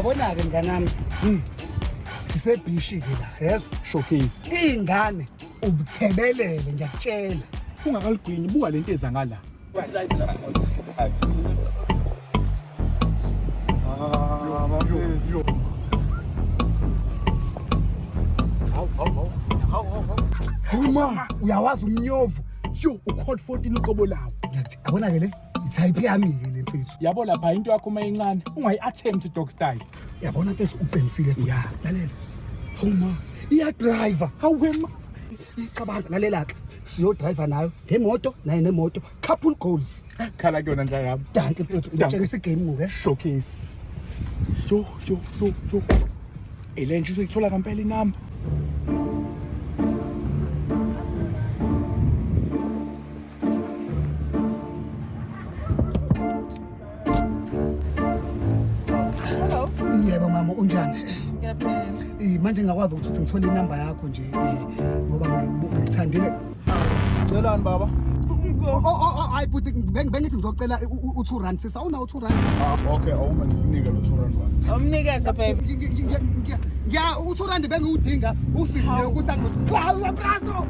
Uyabona-ke mnganami, sisebhishi-ke la, yes? Showcase. Iy'ngane ubuthebelele ngiyakutshela. Ungakaligwinyi buka lento eza ngala. Huma, uyawazi umnyovu. Yo, ucode 14 uqobo lawo. Yabona-ke le, i-type yami-ke le mfethu. Yabo lapha into yakho mayincane, ungayi-attempt dog style. Yabona mfethu uqinisile. Ya. Lalela. Huma, iya-driver. Hawema. Icabanga lalela-ke. Siyodriver nayo ngemoto naye nemoto couple goals. Khala kuyona nja yami. Danke mfethu, ngitshengisa igame ngoke. Showcase. Yo. Elenje usuyithola kampela inamba. Yebo mama unjani? Ngiyaphila. Manje ngakwazi ukuthi ngithole inamba yakho nje ngoba ngikuthandile. Celani baba? Hayi buti bengithi ngizocela u2 rand sisa una u2 rand. Okay, awuma ngikunike lo 2 rand baba. Umnikeze babe. Ngiya u2 rand bengiwudinga usisi nje ukuthi angikwazi brazo.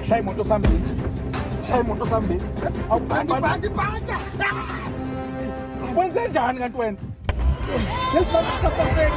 Shaya imoto sambili. Bandi. Wenze njani kanti wena? Ngeke bakuchapaseni.